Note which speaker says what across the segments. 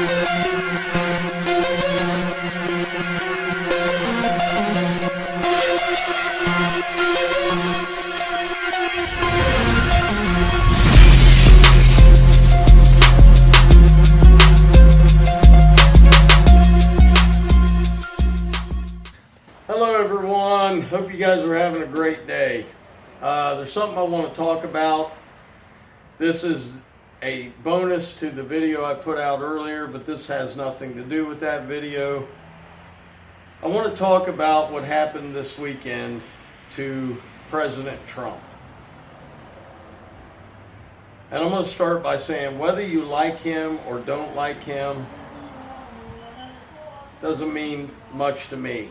Speaker 1: Hello everyone, hope you guys are having a great day. There's something I want to talk about. This is a bonus to the video I put out earlier, but this has nothing to do with that video. I want to talk about what happened this weekend to President Trump. And I'm going to start by saying whether you like him or don't like him doesn't mean much to me.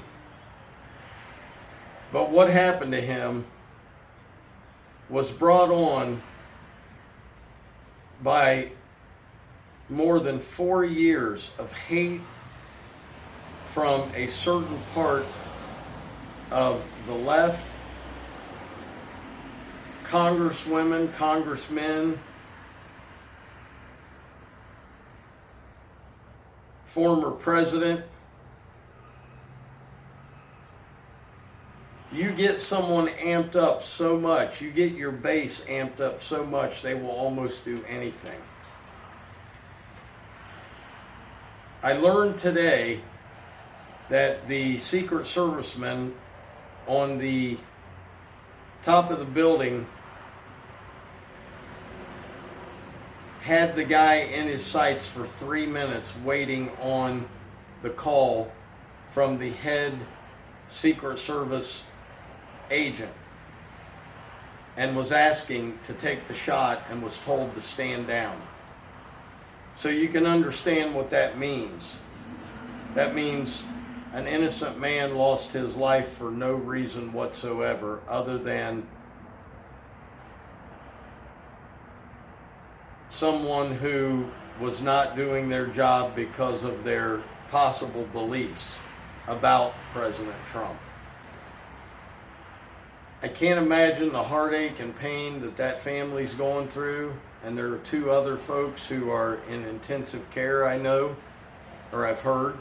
Speaker 1: But what happened to him was brought on by more than 4 years of hate from a certain part of the left, congresswomen, congressmen, former president. You get someone amped up so much, you get your base amped up so much, they will almost do anything. I learned today that the Secret Servicemen on the top of the building had the guy in his sights for 3 minutes waiting on the call from the head Secret Service agent, and was asking to take the shot and was told to stand down. So you can understand what that means. That means an innocent man lost his life for no reason whatsoever other than someone who was not doing their job because of their possible beliefs about President Trump. I can't imagine the heartache and pain that that family's going through, and there are 2 other folks who are in intensive care, I know, or I've heard,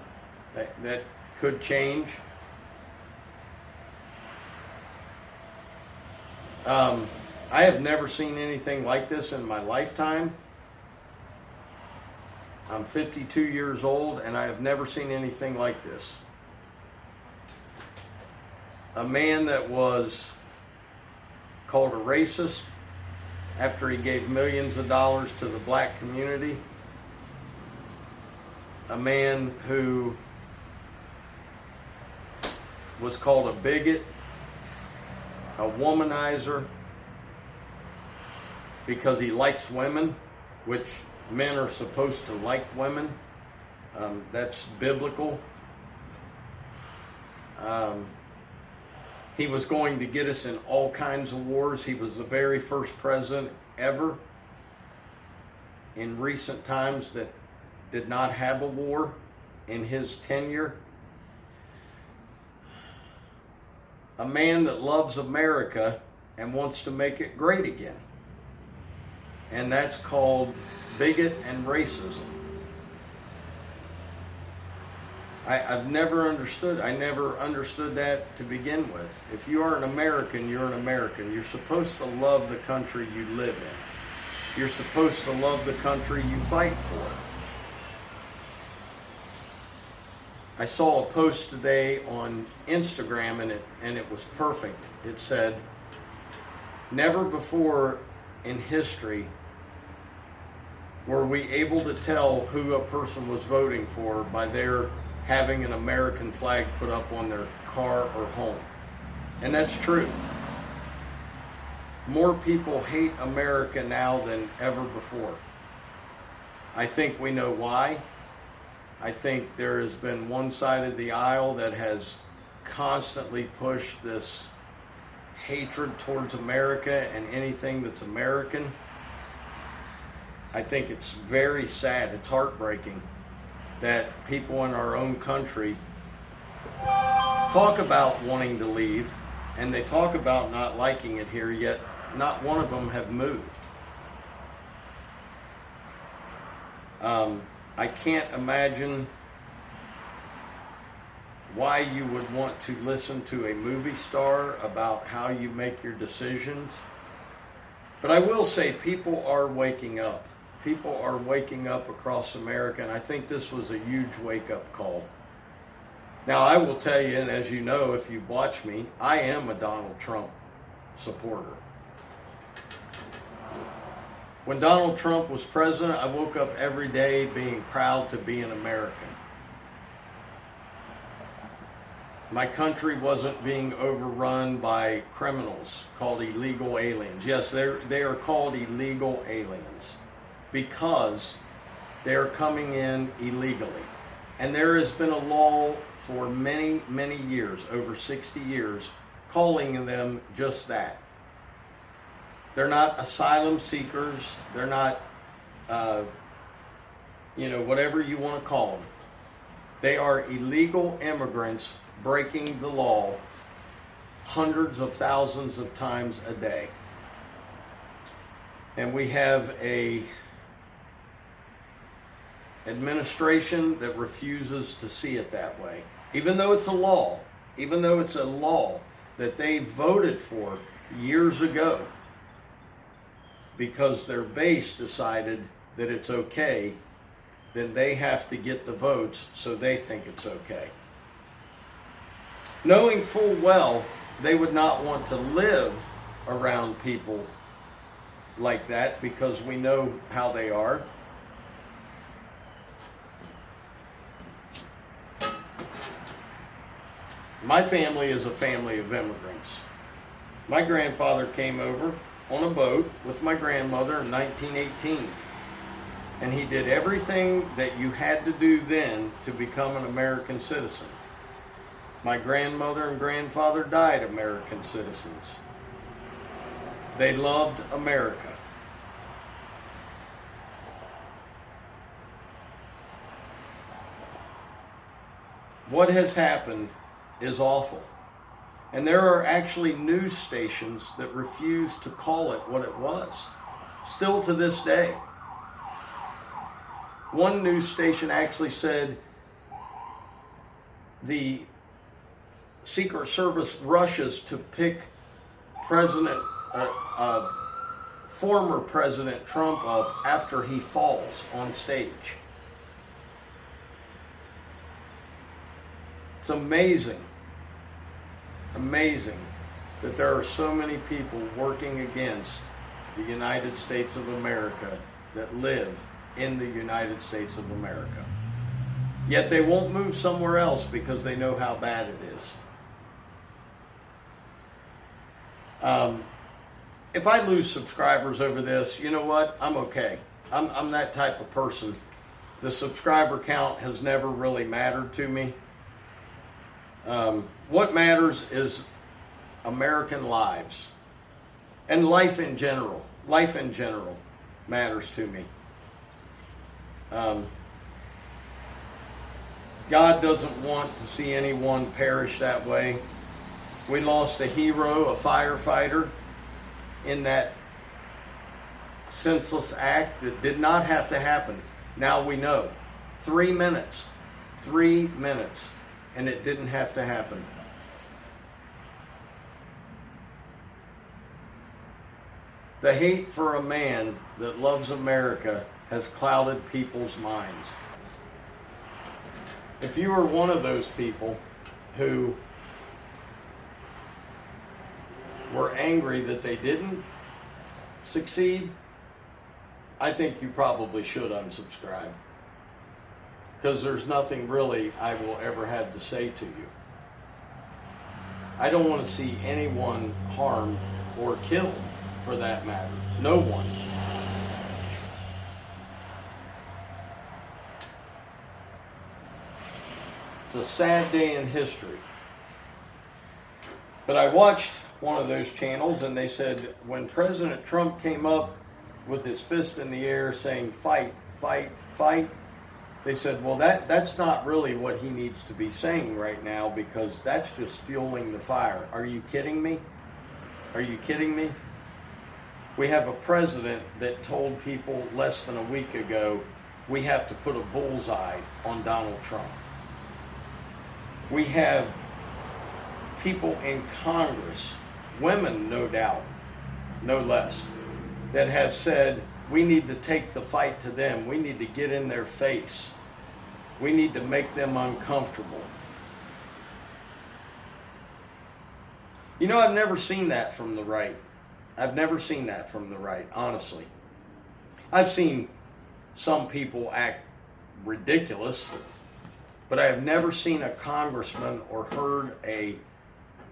Speaker 1: that could change. I have never seen anything like this in my lifetime. I'm 52 years old, and I have never seen anything like this. A man that was called a racist after he gave millions of dollars to the black community. A man who was called a bigot, a womanizer, because he likes women, which men are supposed to like women. That's biblical. He was going to get us in all kinds of wars. He was the very first president ever in recent times that did not have a war in his tenure. A man that loves America and wants to make it great again. And that's called bigot and racism. I've never understood. I never understood that to begin with. If you are an American, you're an American. You're supposed to love the country you live in. You're supposed to love the country you fight for. I saw a post today on Instagram, and it was perfect. It said, "Never before in history were we able to tell who a person was voting for by their having an American flag put up on their car or home." And that's true. More people hate America now than ever before. I think we know why. I think there has been one side of the aisle that has constantly pushed this hatred towards America and anything that's American. I think it's very sad, it's heartbreaking that people in our own country talk about wanting to leave, and they talk about not liking it here, yet not one of them have moved. I can't imagine why you would want to listen to a movie star about how you make your decisions. But I will say people are waking up. People are waking up across America, and I think this was a huge wake-up call. Now, I will tell you, and as you know, if you watch me, I am a Donald Trump supporter. When Donald Trump was president, I woke up every day being proud to be an American. My country wasn't being overrun by criminals called illegal aliens. Yes, they are called illegal aliens because they're coming in illegally. And there has been a law for many, many years, over 60 years, calling them just that. They're not asylum seekers. They're not, whatever you want to call them. They are illegal immigrants breaking the law hundreds of thousands of times a day. And we have a administration that refuses to see it that way. Even though it's a law that they voted for years ago because their base decided that it's okay, then they have to get the votes, so they think it's okay. Knowing full well they would not want to live around people like that because we know how they are. My family is a family of immigrants. My grandfather came over on a boat with my grandmother in 1918. And he did everything that you had to do then to become an American citizen. My grandmother and grandfather died American citizens. They loved America. What has happened is awful. And there are actually news stations that refuse to call it what it was, still to this day. One news station actually said the Secret Service rushes to pick former President Trump up after he falls on stage. It's amazing that there are so many people working against the United States of America that live in the United States of America. Yet they won't move somewhere else because they know how bad it is. If I lose subscribers over this, you know what? I'm okay. I'm that type of person. The subscriber count has never really mattered to me. What matters is American lives and life in general. Life in general matters to me. God doesn't want to see anyone perish that way. We lost a hero, a firefighter, in that senseless act that did not have to happen. Now we know. 3 minutes. 3 minutes. And it didn't have to happen. The hate for a man that loves America has clouded people's minds. If you are one of those people who were angry that they didn't succeed, I think you probably should unsubscribe. Because there's nothing really I will ever have to say to you. I don't want to see anyone harmed or killed, for that matter. No one. It's a sad day in history. But I watched one of those channels and they said when President Trump came up with his fist in the air saying fight, fight, fight, they said, well, that's not really what he needs to be saying right now because that's just fueling the fire. Are you kidding me? Are you kidding me? We have a president that told people less than a week ago we have to put a bullseye on Donald Trump. We have people in Congress, women no doubt, no less, that have said we need to take the fight to them. We need to get in their face. We need to make them uncomfortable. You know, I've never seen that from the right. I've never seen that from the right, honestly. I've seen some people act ridiculous, but I have never seen a congressman or heard a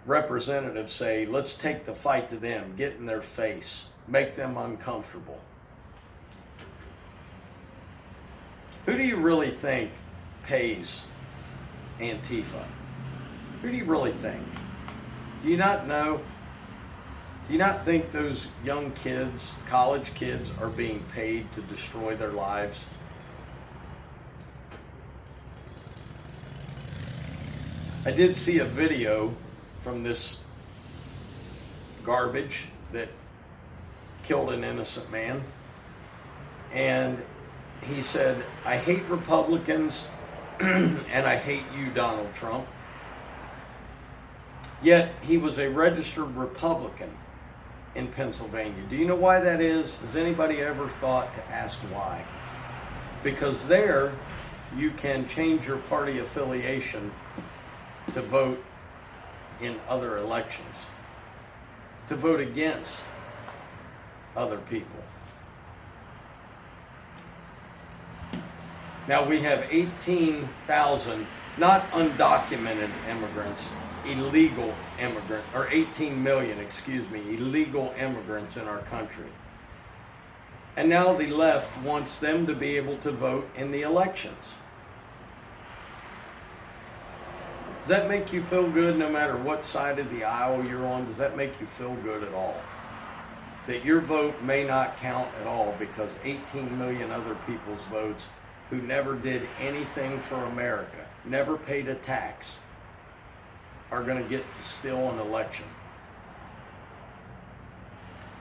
Speaker 1: representative say, let's take the fight to them, get in their face, make them uncomfortable. Who do you really think pays Antifa? Who do you really think? Do you not know? Do you not think those young kids, college kids, are being paid to destroy their lives? I did see a video from this garbage that killed an innocent man, and he said, I hate Republicans and I hate you, Donald Trump. Yet he was a registered Republican in Pennsylvania. Do you know why that is? Has anybody ever thought to ask why? Because there you can change your party affiliation to vote in other elections, to vote against other people. Now we have 18,000 not undocumented immigrants, illegal immigrants, or 18 million, illegal immigrants in our country. And now the left wants them to be able to vote in the elections. Does that make you feel good no matter what side of the aisle you're on? Does that make you feel good at all? That your vote may not count at all because 18 million other people's votes who never did anything for America, never paid a tax, are going to get to steal an election.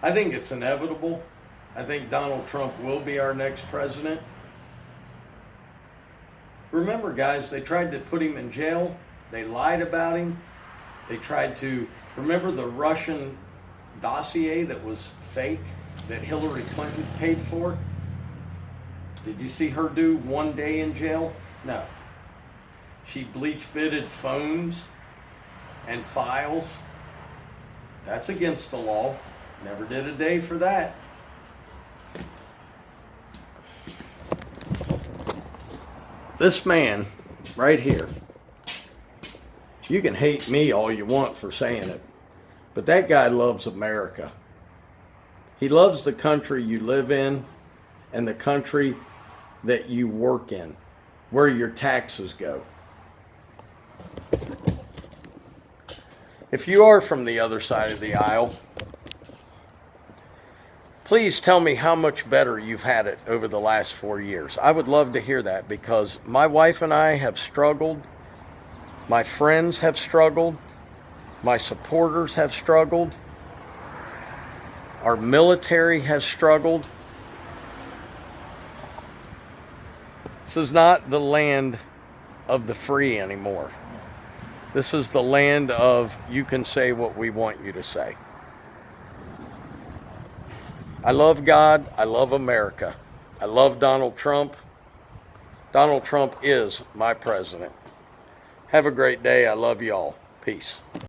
Speaker 1: I think it's inevitable. I think Donald Trump will be our next president. Remember, guys, they tried to put him in jail. They lied about him. They tried to, remember the Russian dossier that was fake, that Hillary Clinton paid for? Did you see her do 1 day in jail? No. She bleach-bitted phones and files. That's against the law. Never did a day for that. This man right here, you can hate me all you want for saying it, but that guy loves America. He loves the country you live in and the country that you work in, where your taxes go. If you are from the other side of the aisle, please tell me how much better you've had it over the last 4 years. I would love to hear that because my wife and I have struggled. My friends have struggled. My supporters have struggled. Our military has struggled. This is not the land of the free anymore. This is the land of you can say what we want you to say. I love God. I love America. I love Donald Trump. Donald Trump is my president. Have a great day. I love y'all. Peace.